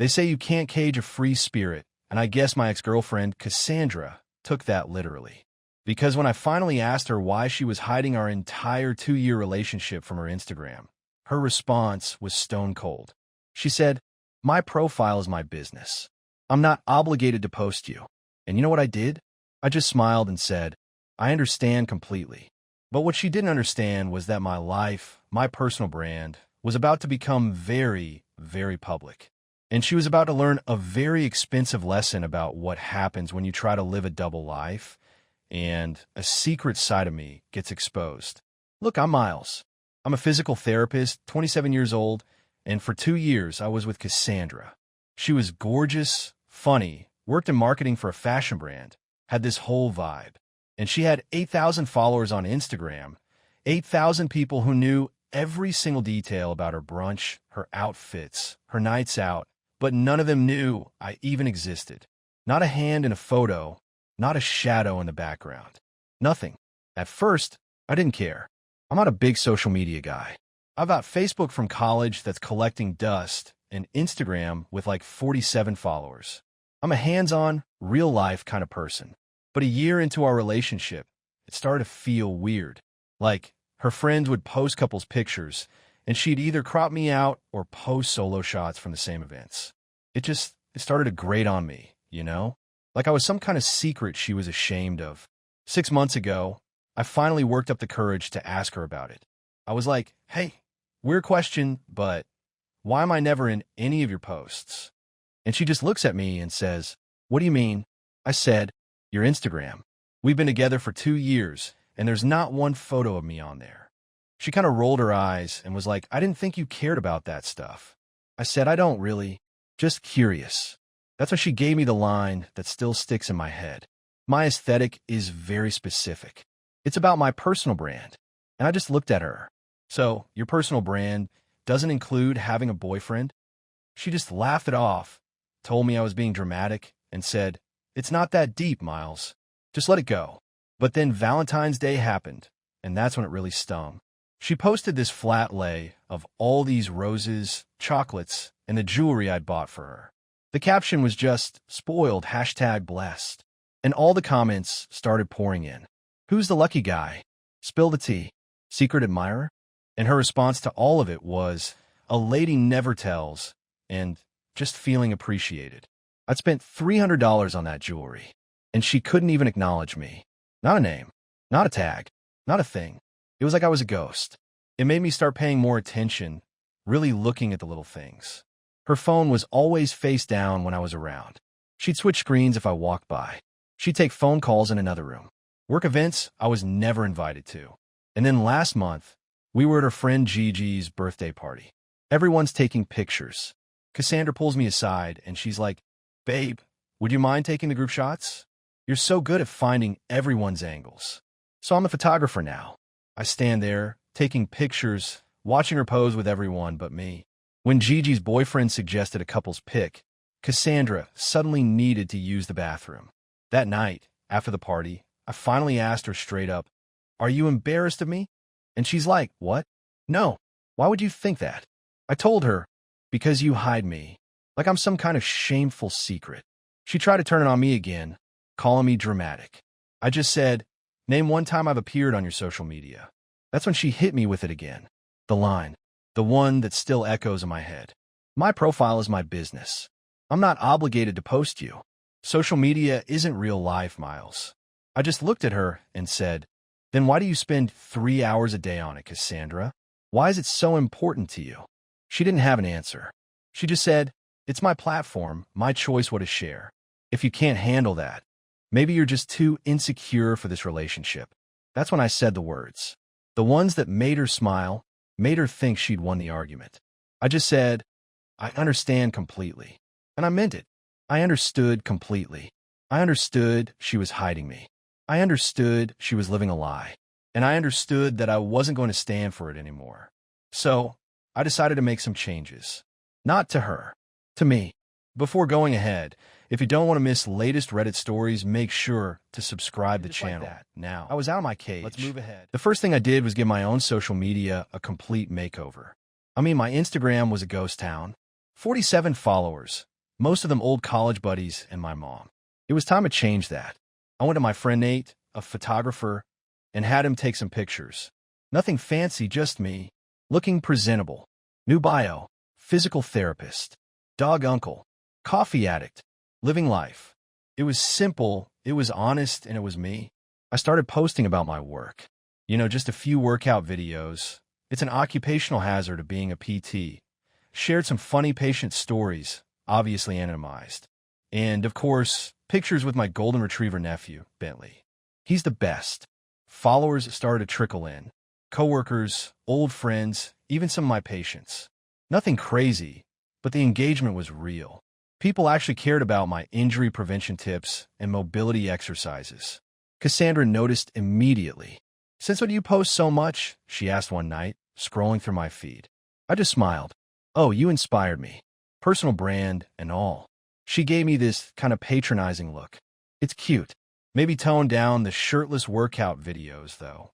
They say you can't cage a free spirit, and I guess my ex-girlfriend, Cassandra, took that literally. Because when I finally asked her why she was hiding our entire 2-year relationship from her Instagram, her response was stone cold. She said, "My profile is my business. I'm not obligated to post you." And you know what I did? I just smiled and said, "I understand completely." But what she didn't understand was that my life, my personal brand, was about to become very, very public. And she was about to learn a very expensive lesson about what happens when you try to live a double life, and a secret side of me gets exposed. Look, I'm Miles. I'm a physical therapist, 27 years old, and for 2 years I was with Cassandra. She was gorgeous, funny, worked in marketing for a fashion brand, had this whole vibe. And she had 8,000 followers on Instagram, 8,000 people who knew every single detail about her brunch, her outfits, her nights out, but none of them knew I even existed. Not a hand in a photo, not a shadow in the background. Nothing. At first, I didn't care. I'm not a big social media guy. I've got Facebook from college that's collecting dust and Instagram with like 47 followers. I'm a hands-on, real-life kind of person. But a year into our relationship, it started to feel weird. Like, her friends would post couples pictures, and she'd either crop me out or post solo shots from the same events. It started to grate on me, you know? Like I was some kind of secret she was ashamed of. 6 months ago, I finally worked up the courage to ask her about it. I was like, "Hey, weird question, but why am I never in any of your posts?" And she just looks at me and says, "What do you mean?" I said, "Your Instagram. We've been together for 2 years, and there's not one photo of me on there." She kind of rolled her eyes and was like, "I didn't think you cared about that stuff." I said, "I don't really. Just curious." That's when she gave me the line that still sticks in my head. My aesthetic is very specific. It's about my personal brand. And I just looked at her. "So, your personal brand doesn't include having a boyfriend?" She just laughed it off, told me I was being dramatic, and said, "It's not that deep, Miles. Just let it go." But then Valentine's Day happened, and that's when it really stung. She posted this flat lay of all these roses, chocolates, and the jewelry I'd bought for her. The caption was just, "Spoiled, #blessed." And all the comments started pouring in. "Who's the lucky guy? Spill the tea. Secret admirer?" And her response to all of it was, "A lady never tells," and just feeling appreciated. I'd spent $300 on that jewelry, and she couldn't even acknowledge me. Not a name, not a tag, not a thing. It was like I was a ghost. It made me start paying more attention, really looking at the little things. Her phone was always face down when I was around. She'd switch screens if I walked by. She'd take phone calls in another room. Work events I was never invited to. And then last month, we were at her friend Gigi's birthday party. Everyone's taking pictures. Cassandra pulls me aside, and she's like, "Babe, would you mind taking the group shots? You're so good at finding everyone's angles." So I'm a photographer now. I stand there, taking pictures, watching her pose with everyone but me. When Gigi's boyfriend suggested a couple's pic, Cassandra suddenly needed to use the bathroom. That night, after the party, I finally asked her straight up, "Are you embarrassed of me?" And she's like, "What? No. Why would you think that?" I told her, "Because you hide me, like I'm some kind of shameful secret." She tried to turn it on me again, calling me dramatic. I just said, "Name one time I've appeared on your social media." That's when she hit me with it again. The line. The one that still echoes in my head. "My profile is my business. I'm not obligated to post you. Social media isn't real life, Miles." I just looked at her and said, "Then why do you spend 3 hours a day on it, Cassandra? Why is it so important to you?" She didn't have an answer. She just said, "It's my platform, my choice what to share. If you can't handle that, maybe you're just too insecure for this relationship." That's when I said the words. The ones that made her smile, made her think she'd won the argument. I just said, "I understand completely." And I meant it. I understood completely. I understood she was hiding me. I understood she was living a lie. And I understood that I wasn't going to stand for it anymore. So I decided to make some changes. Not to her, to me. Before going ahead, if you don't want to miss latest Reddit stories, make sure to subscribe to the channel. Now, I was out of my cage. Let's move ahead. The first thing I did was give my own social media a complete makeover. I mean, my Instagram was a ghost town. 47 followers, most of them old college buddies and my mom. It was time to change that. I went to my friend Nate, a photographer, and had him take some pictures. Nothing fancy, just me, looking presentable. New bio, physical therapist, dog uncle, coffee addict, living life. It was simple, it was honest, and it was me. I started posting about my work. Just a few workout videos. It's an occupational hazard of being a PT. Shared some funny patient stories, obviously anonymized. And, of course, pictures with my golden retriever nephew, Bentley. He's the best. Followers started to trickle in. Coworkers, old friends, even some of my patients. Nothing crazy, but the engagement was real. People actually cared about my injury prevention tips and mobility exercises. Cassandra noticed immediately. "Since when do you post so much?" she asked one night, scrolling through my feed. I just smiled. "Oh, you inspired me. Personal brand and all." She gave me this kind of patronizing look. "It's cute. Maybe tone down the shirtless workout videos, though."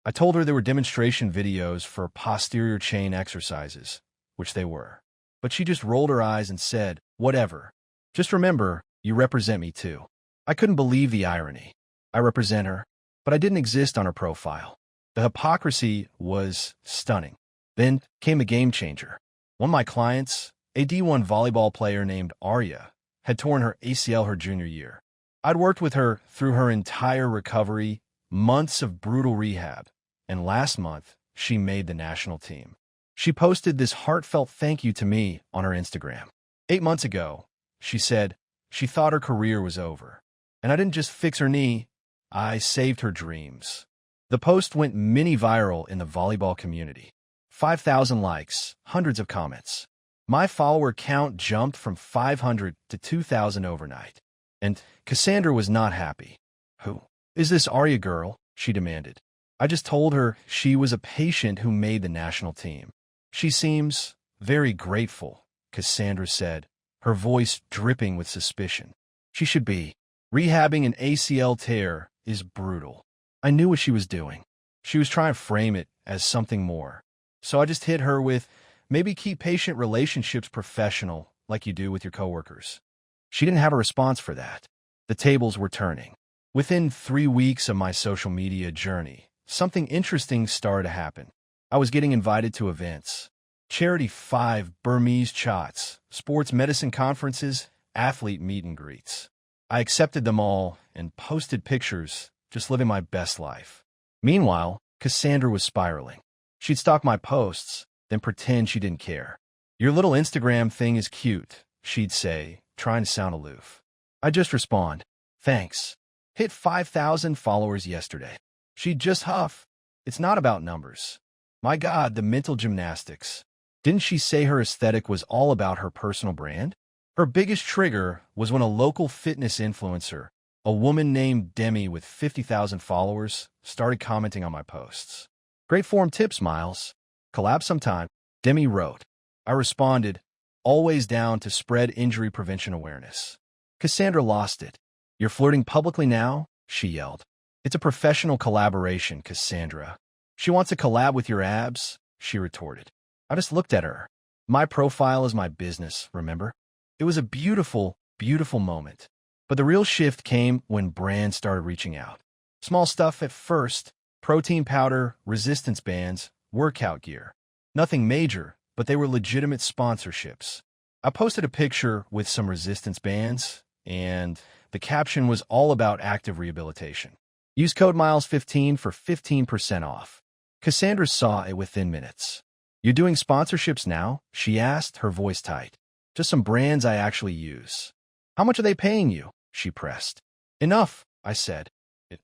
I told her there were demonstration videos for posterior chain exercises, which they were. But she just rolled her eyes and said, "Whatever. Just remember, you represent me too." I couldn't believe the irony. I represent her, but I didn't exist on her profile. The hypocrisy was stunning. Then came a game changer. One of my clients, a D1 volleyball player named Arya, had torn her ACL her junior year. I'd worked with her through her entire recovery, months of brutal rehab, and last month, she made the national team. She posted this heartfelt thank you to me on her Instagram. 8 months ago, she said she thought her career was over. And I didn't just fix her knee, I saved her dreams. The post went mini viral in the volleyball community. 5,000 likes, hundreds of comments. My follower count jumped from 500 to 2,000 overnight. And Cassandra was not happy. "Who is this Arya girl?" she demanded. I just told her she was a patient who made the national team. "She seems very grateful," Cassandra said, her voice dripping with suspicion. "She should be. Rehabbing an ACL tear is brutal." I knew what she was doing. She was trying to frame it as something more. So I just hit her with, "Maybe keep patient relationships professional like you do with your coworkers." She didn't have a response for that. The tables were turning. Within 3 weeks of my social media journey, something interesting started to happen. I was getting invited to events. Charity 5 Burmese chats, sports medicine conferences, athlete meet and greets. I accepted them all and posted pictures, just living my best life. Meanwhile, Cassandra was spiraling. She'd stalk my posts, then pretend she didn't care. "Your little Instagram thing is cute," she'd say, trying to sound aloof. I'd just respond, "Thanks. Hit 5,000 followers yesterday." She'd just huff, "It's not about numbers." My God, the mental gymnastics. Didn't she say her aesthetic was all about her personal brand? Her biggest trigger was when a local fitness influencer, a woman named Demi with 50,000 followers, started commenting on my posts. "Great form tips, Miles. Collab sometime," Demi wrote. I responded, "Always down to spread injury prevention awareness." Cassandra lost it. "You're flirting publicly now?" she yelled. "It's a professional collaboration, Cassandra." "She wants to collab with your abs?" she retorted. I just looked at her. My profile is my business, remember? It was a beautiful, beautiful moment. But the real shift came when brands started reaching out. Small stuff at first, protein powder, resistance bands, workout gear. Nothing major, but they were legitimate sponsorships. I posted a picture with some resistance bands, and the caption was all about active rehabilitation. Use code MILES15 for 15% off. Cassandra saw it within minutes. "You doing sponsorships now?" she asked, her voice tight. "Just some brands I actually use." "How much are they paying you?" she pressed. "Enough," I said. It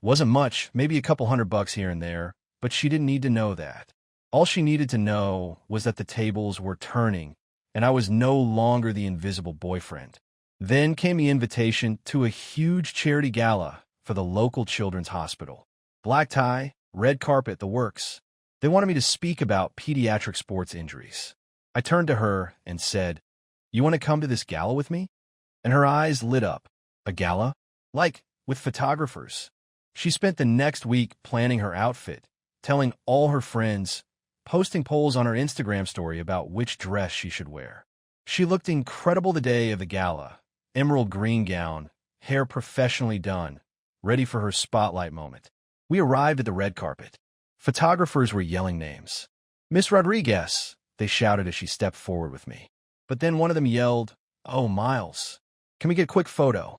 wasn't much, maybe a couple $100 here and there, but she didn't need to know that. All she needed to know was that the tables were turning, and I was no longer the invisible boyfriend. Then came the invitation to a huge charity gala for the local children's hospital. Black tie, red carpet, the works. They wanted me to speak about pediatric sports injuries. I turned to her and said, "You want to come to this gala with me?" And her eyes lit up. "A gala? Like, with photographers?" She spent the next week planning her outfit, telling all her friends, posting polls on her Instagram story about which dress she should wear. She looked incredible the day of the gala. Emerald green gown, hair professionally done, ready for her spotlight moment. We arrived at the red carpet. Photographers were yelling names. "Miss Rodriguez," they shouted as she stepped forward with me. But then one of them yelled, "Oh, Miles, can we get a quick photo?"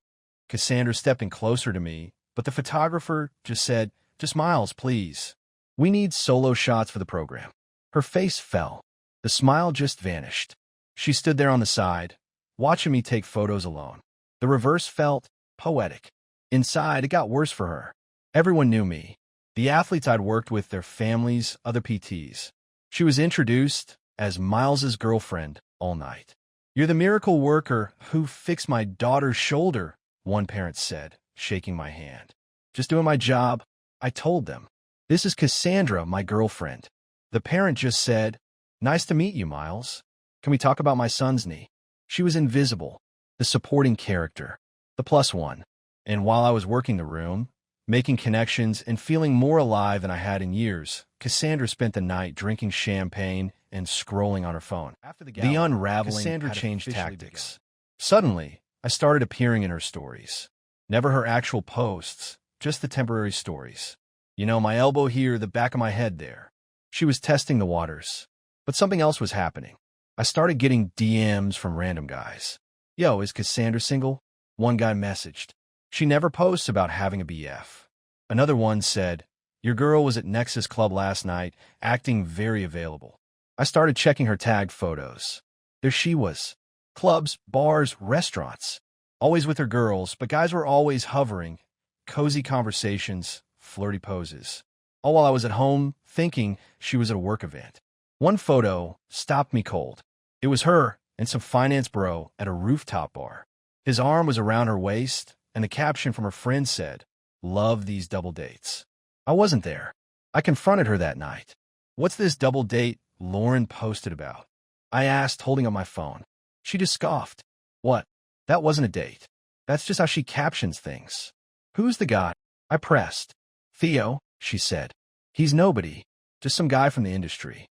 Cassandra stepping closer to me, but the photographer just said, "Just Miles, please. We need solo shots for the program." Her face fell. The smile just vanished. She stood there on the side, watching me take photos alone. The reverse felt poetic. Inside, it got worse for her. Everyone knew me. The athletes I'd worked with, their families, other PTs. She was introduced as Miles's girlfriend all night. "You're the miracle worker who fixed my daughter's shoulder," one parent said, shaking my hand. "Just doing my job," I told them. "This is Cassandra, my girlfriend." The parent just said, "Nice to meet you, Miles. Can we talk about my son's knee?" She was invisible, the supporting character, the plus one. And while I was working the room, making connections and feeling more alive than I had in years, Cassandra spent the night drinking champagne and scrolling on her phone. After the unraveling, Cassandra changed tactics. Suddenly, I started appearing in her stories. Never her actual posts, just the temporary stories. You know, my elbow here, the back of my head there. She was testing the waters. But something else was happening. I started getting DMs from random guys. "Yo, is Cassandra single?" One guy messaged. "She never posts about having a BF." Another one said, "Your girl was at Nexus Club last night, acting very available." I started checking her tagged photos. There she was. Clubs, bars, restaurants. Always with her girls, but guys were always hovering. Cozy conversations, flirty poses. All while I was at home, thinking she was at a work event. One photo stopped me cold. It was her and some finance bro at a rooftop bar. His arm was around her waist, and the caption from her friend said, "Love these double dates." I wasn't there. I confronted her that night. "What's this double date Lauren posted about?" I asked, holding up my phone. She just scoffed. "What? That wasn't a date. That's just how she captions things." "Who's the guy?" I pressed. "Theo," she said. "He's nobody. Just some guy from the industry."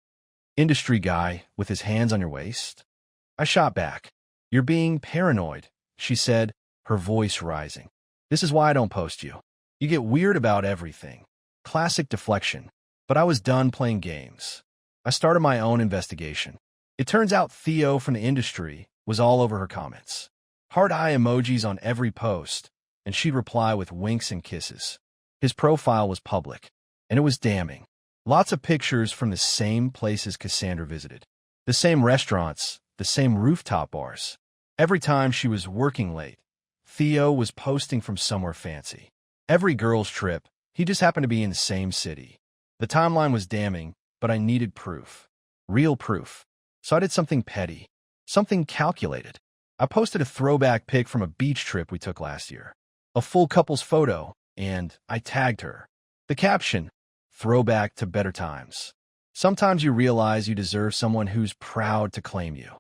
"Industry guy with his hands on your waist?" I shot back. "You're being paranoid," she said, her voice rising. "This is why I don't post you. You get weird about everything." Classic deflection. But I was done playing games. I started my own investigation. It turns out Theo from the industry was all over her comments. Heart eye emojis on every post, and she'd reply with winks and kisses. His profile was public, and it was damning. Lots of pictures from the same places Cassandra visited. The same restaurants, the same rooftop bars. Every time she was working late, Theo was posting from somewhere fancy. Every girl's trip, he just happened to be in the same city. The timeline was damning, but I needed proof. Real proof. So I did something petty. Something calculated. I posted a throwback pic from a beach trip we took last year. A full couple's photo, and I tagged her. The caption, "Throwback to better times." Sometimes you realize you deserve someone who's proud to claim you.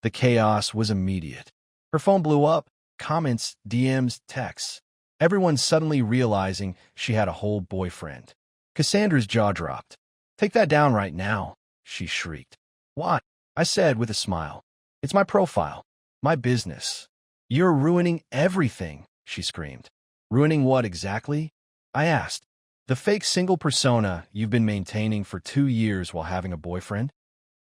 The chaos was immediate. Her phone blew up. Comments, DMs, texts. Everyone suddenly realizing she had a whole boyfriend. Cassandra's jaw dropped. "Take that down right now," she shrieked. "What?" I said with a smile. "It's my profile. My business." "You're ruining everything," she screamed. "Ruining what exactly?" I asked. "The fake single persona you've been maintaining for 2 years while having a boyfriend?"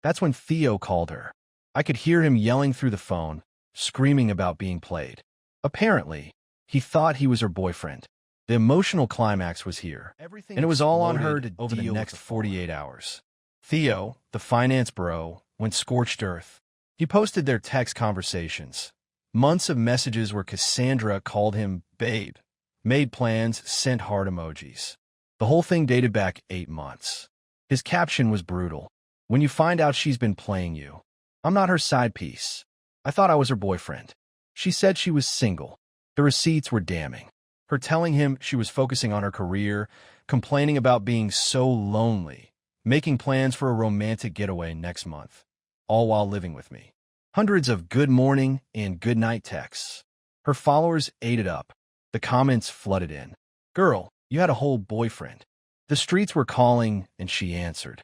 That's when Theo called her. I could hear him yelling through the phone, screaming about being played. Apparently, he thought he was her boyfriend. The emotional climax was here, and it was all on her to over the next 48 hours. Theo, the finance bro, went scorched earth. He posted their text conversations. Months of messages where Cassandra called him babe, made plans, sent heart emojis. The whole thing dated back 8 months. His caption was brutal. "When you find out she's been playing you, I'm not her side piece. I thought I was her boyfriend." She said she was single. The receipts were damning. Her telling him she was focusing on her career, complaining about being so lonely, making plans for a romantic getaway next month, all while living with me. Hundreds of good morning and good night texts. Her followers ate it up. The comments flooded in. "Girl, you had a whole boyfriend." The streets were calling, and she answered.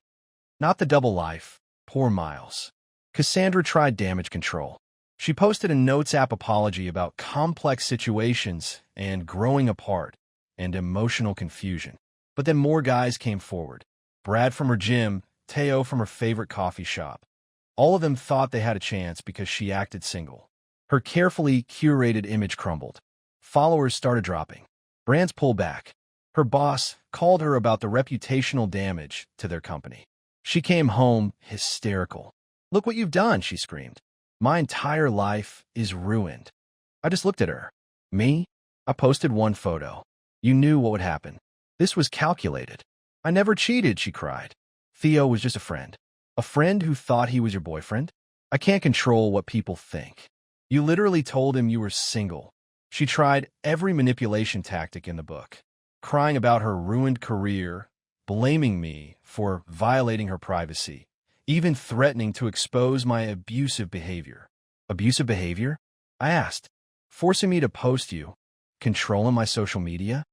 Not the double life. Poor Miles. Cassandra tried damage control. She posted a Notes app apology about complex situations and growing apart and emotional confusion. But then more guys came forward. Brad from her gym, Teo from her favorite coffee shop. All of them thought they had a chance because she acted single. Her carefully curated image crumbled. Followers started dropping. Brands pulled back. Her boss called her about the reputational damage to their company. She came home hysterical. "Look what you've done," she screamed. "My entire life is ruined." I just looked at her. Me? I posted one photo. You knew what would happen. This was calculated. "I never cheated," she cried. "Theo was just a friend. A friend who thought he was your boyfriend? I can't control what people think. You literally told him you were single." She tried every manipulation tactic in the book, crying about her ruined career, blaming me for violating her privacy, even threatening to expose my abusive behavior. Abusive behavior? I asked. Forcing me to post you? Controlling my social media?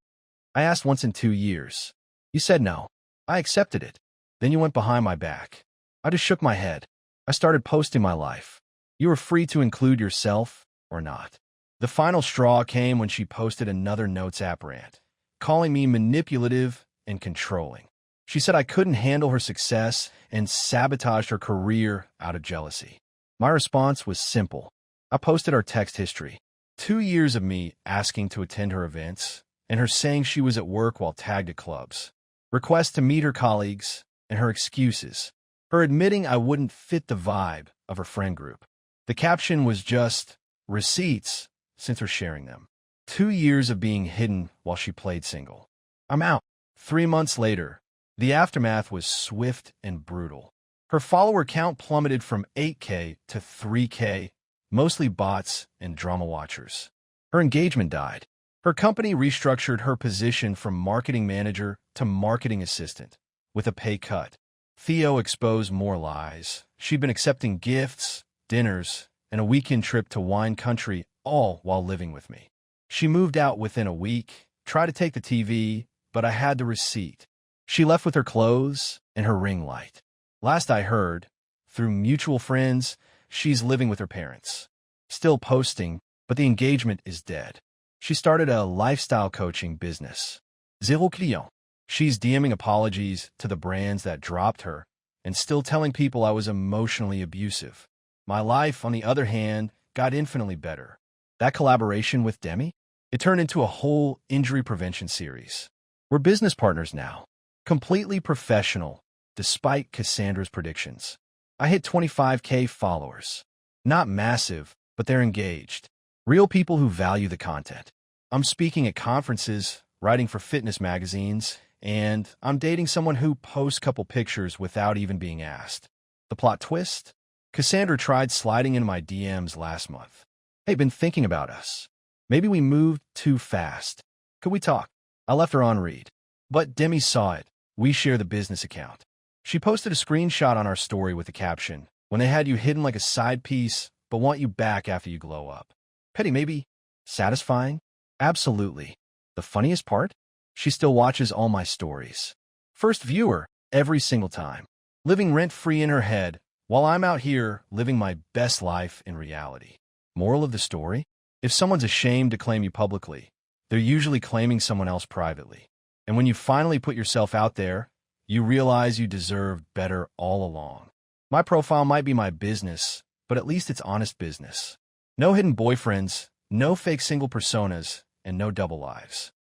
I asked once in 2 years. You said no. I accepted it. Then you went behind my back. I just shook my head. I started posting my life. You were free to include yourself or not. The final straw came when she posted another Notes app rant, calling me manipulative and controlling. She said I couldn't handle her success and sabotaged her career out of jealousy. My response was simple. I posted our text history. 2 years of me asking to attend her events, and her saying she was at work while tagged at clubs. Requests to meet her colleagues, and her excuses. Her admitting I wouldn't fit the vibe of her friend group. The caption was just, receipts, since we're sharing them. 2 years of being hidden while she played single. I'm out. 3 months later, the aftermath was swift and brutal. Her follower count plummeted from 8K to 3K, mostly bots and drama watchers. Her engagement died. Her company restructured her position from marketing manager to marketing assistant, with a pay cut. Theo exposed more lies. She'd been accepting gifts, dinners, and a weekend trip to wine country, all while living with me. She moved out within a week, tried to take the TV, but I had the receipt. She left with her clothes and her ring light. Last I heard, through mutual friends, she's living with her parents. Still posting, but the engagement is dead. She started a lifestyle coaching business. Zéro client. She's DMing apologies to the brands that dropped her and still telling people I was emotionally abusive. My life, on the other hand, got infinitely better. That collaboration with Demi? It turned into a whole injury prevention series. We're business partners now. Completely professional, despite Cassandra's predictions. I hit 25K followers. Not massive, but they're engaged. Real people who value the content. I'm speaking at conferences, writing for fitness magazines, and I'm dating someone who posts couple pictures without even being asked. The plot twist? Cassandra tried sliding into my DMs last month. Hey, been thinking about us. Maybe we moved too fast. Could we talk? I left her on read. But Demi saw it. We share the business account. She posted a screenshot on our story with the caption, "When they had you hidden like a side piece, but want you back after you glow up." Petty maybe? Satisfying? Absolutely. The funniest part? She still watches all my stories. First viewer, every single time. Living rent-free in her head, while I'm out here living my best life in reality. Moral of the story? If someone's ashamed to claim you publicly, they're usually claiming someone else privately. And when you finally put yourself out there, you realize you deserved better all along. My profile might be my business, but at least it's honest business. No hidden boyfriends, no fake single personas, and no double lives.